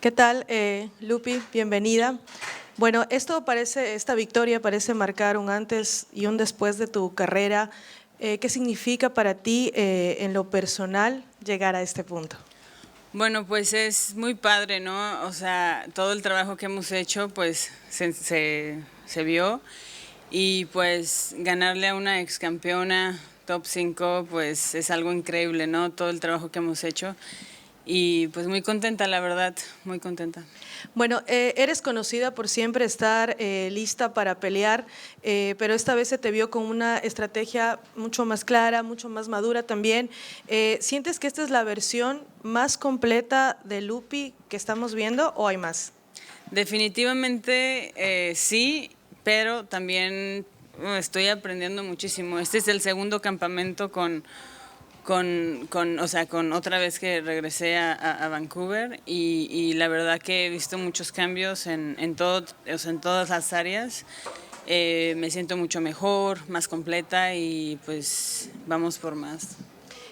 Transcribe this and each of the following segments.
¿Qué tal, Loopy? Bienvenida. Bueno, esta victoria parece marcar un antes y un después de tu carrera. ¿Qué significa para ti, en lo personal, llegar a este punto? Bueno, pues es muy padre, ¿no? O sea, todo el trabajo que hemos hecho, pues se vio. Y pues ganarle a una ex campeona top 5, pues es algo increíble, ¿no? Todo el trabajo que hemos hecho. Y pues muy contenta, la verdad, muy contenta. Bueno, eres conocida por siempre estar lista para pelear, pero esta vez se te vio con una estrategia mucho más clara, mucho más madura también. ¿Sientes que esta es la versión más completa de Loopy que estamos viendo o hay más? Definitivamente sí, pero también estoy aprendiendo muchísimo. Este es el segundo campamento o sea, con otra vez que regresé a Vancouver y la verdad que he visto muchos cambios todo, o sea, en todas las áreas. Me siento mucho mejor, más completa y pues vamos por más.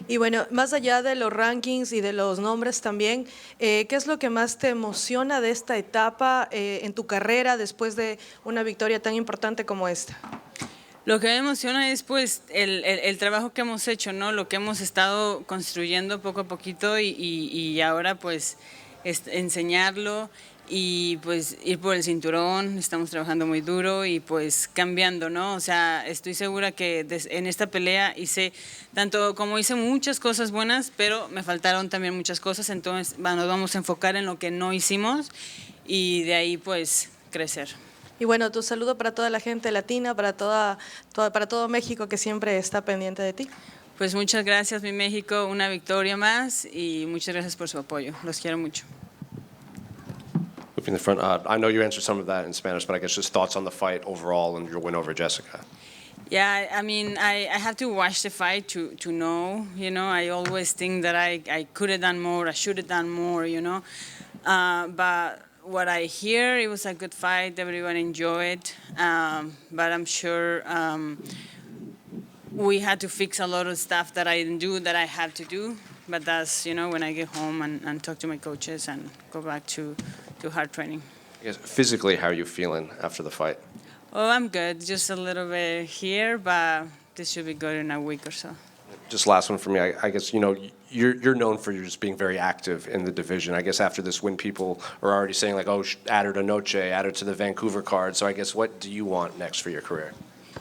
Y bueno, más allá de los rankings y de los nombres también, ¿qué es lo que más te emociona de esta etapa en tu carrera después de una victoria tan importante como esta? Lo que me emociona es pues el trabajo que hemos hecho, ¿no? Lo que hemos estado construyendo poco a poquito y ahora pues enseñarlo y pues ir por el cinturón. Estamos trabajando muy duro y pues cambiando, ¿no? O sea, estoy segura que en esta pelea hice tanto como hice muchas cosas buenas, pero me faltaron también muchas cosas, entonces nos vamos a enfocar en lo que no hicimos y de ahí pues crecer. Y bueno, tu saludo para toda la gente latina, para para todo México que siempre está pendiente de ti. Pues muchas gracias, mi México, una victoria más y muchas gracias por su apoyo. Los quiero mucho. In the front, I know you answered some of that in Spanish, but I guess just thoughts on the fight overall and your win over Jessica. Yeah, I mean, I have to watch the fight to know, you know. I always think that I could have done more, I should have done more, you know. But what I hear, it was a good fight, everyone enjoyed, but I'm sure we had to fix a lot of stuff that I didn't do that I had to do. But that's, you know, when I get home and talk to my coaches and go back to hard training. I guess physically, how are you feeling after the fight? Oh, I'm good. Just a little bit here, but this should be good in a week or so. Just last one for me. I guess you're known for just being very active in the division. I guess after this win, people are already saying like, oh, add her to Noche, add her to the Vancouver card. So I guess what do you want next for your career?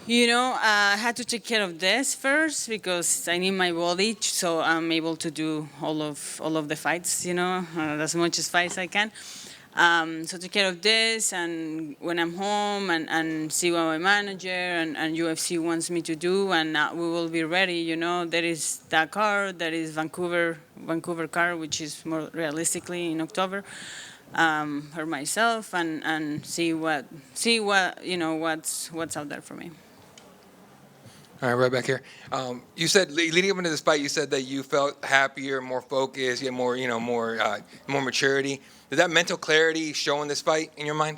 You know, I had to take care of this first because I need my body, so I'm able to do all of the fights. You know, as much as fights I can. So take care of this, and when I'm home and see what my manager and UFC wants me to do, and we will be ready. You know, there is that card, there is Vancouver card, which is more realistically in October. Or myself, and see what you know what's out there for me. All right, right back here. You said leading up into this fight, you said that you felt happier, more focused, you had more, more maturity. Did that mental clarity show in this fight in your mind?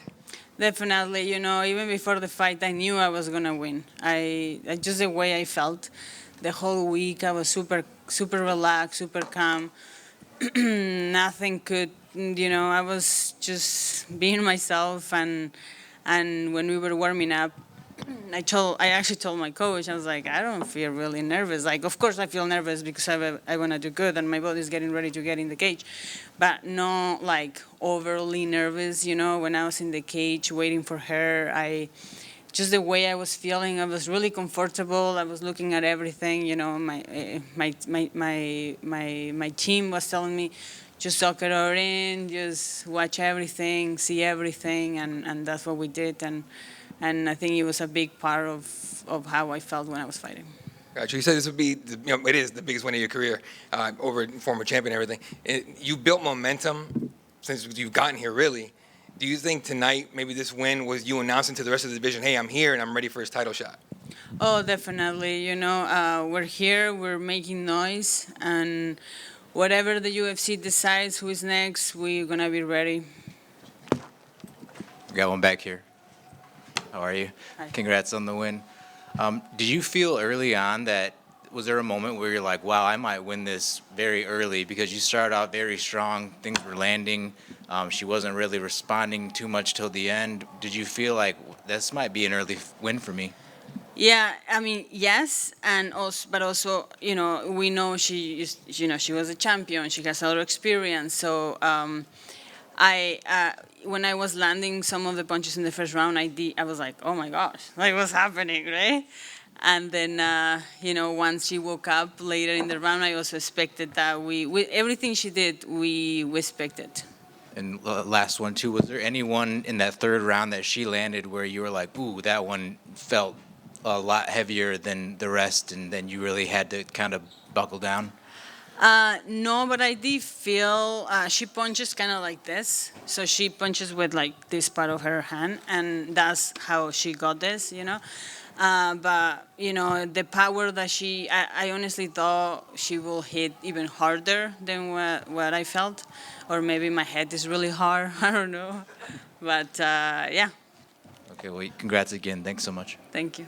Definitely, you know, even before the fight, I knew I was gonna win. I just the way I felt, the whole week I was super relaxed, super calm. Nothing could, you know, I was just being myself, and when we were warming up, I actually told my coach, I was like, I don't feel really nervous. Like, of course I feel nervous because I want to do good and my body's getting ready to get in the cage, but not like overly nervous, you know. When I was in the cage waiting for her, just the way I was feeling, I was really comfortable. I was looking at everything, you know. My team was telling me, just soak it all in, just watch everything, see everything, and that's what we did. And I think it was a big part of how I felt when I was fighting. Gotcha. You said this would be, it is the biggest win of your career, over former champion and everything. You built momentum since you've gotten here, really. Do you think tonight, maybe this win was you announcing to the rest of the division, hey, I'm here and I'm ready for his title shot? Oh, definitely. You know, we're here, we're making noise, and whatever the UFC decides who is next, we're going to be ready. We got one back here. How are you? Hi. Congrats on the win. Did you feel early on that was there a moment where you're like, wow, I might win this very early, because you started out very strong, things were landing, she wasn't really responding too much till the end. Did you feel like this might be an early win for me? Yeah, I mean, yes, and also, but also, we know she was a champion. She has a lot of experience. So, when I was landing some of the punches in the first round, I was like, oh my gosh, like what's happening, right? And then, once she woke up later in the round, I also expected that everything she did, we expected. And last one too, was there anyone in that third round that she landed where you were like, ooh, that one felt a lot heavier than the rest, and then you really had to kind of buckle down? No, but I did feel she punches kind of like this. So she punches with like this part of her hand, and that's how she got this. But the power that I honestly thought she will hit even harder than what I felt, or maybe my head is really hard. I don't know, but yeah. Okay, well, congrats again. Thanks so much. Thank you.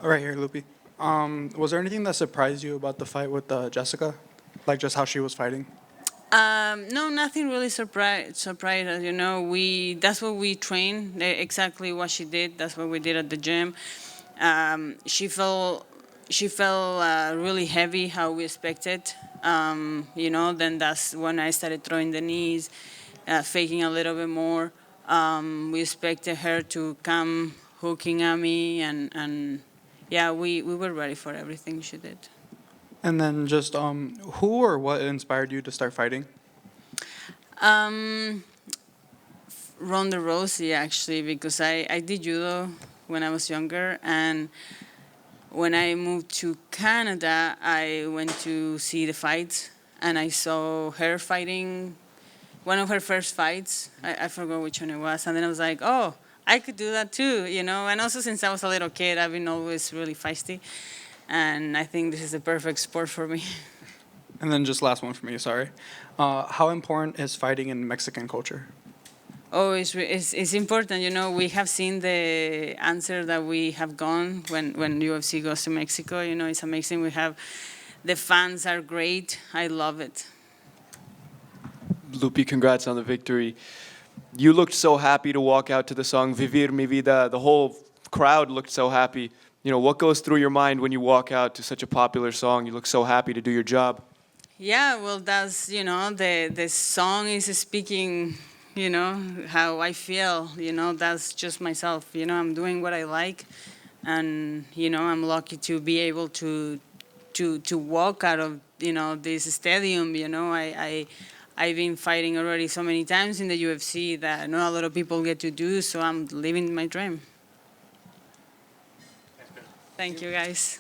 All right, here, Loopy. Was there anything that surprised you about the fight with Jessica? Like just how she was fighting? No, nothing really surprised us. That's what we train, exactly what she did. That's what we did at the gym. She felt really heavy, how we expected. Then that's when I started throwing the knees, faking a little bit more. We expected her to come hooking at me, and yeah, we were ready for everything she did. And then just who or what inspired you to start fighting? Ronda Rousey, actually, because I did judo when I was younger, and when I moved to Canada, I went to see the fights, and I saw her fighting one of her first fights. I forgot which one it was, and then I was like, oh, I could do that too, And also, since I was a little kid, I've been always really feisty, and I think this is the perfect sport for me. And then just last one for me, sorry. How important is fighting in Mexican culture? Oh, it's important. We have seen the answer that we have gone when UFC goes to Mexico. It's amazing. The fans are great. I love it. Loopy, congrats on the victory. You looked so happy to walk out to the song Vivir Mi Vida. The whole crowd looked so happy. What goes through your mind when you walk out to such a popular song? You look so happy to do your job. Yeah, well, that's, the song is speaking, how I feel, that's just myself, I'm doing what I like, and, I'm lucky to be able to walk out of, this stadium, I've been fighting already so many times in the UFC that not a lot of people get to do, so I'm living my dream. Thank you, guys.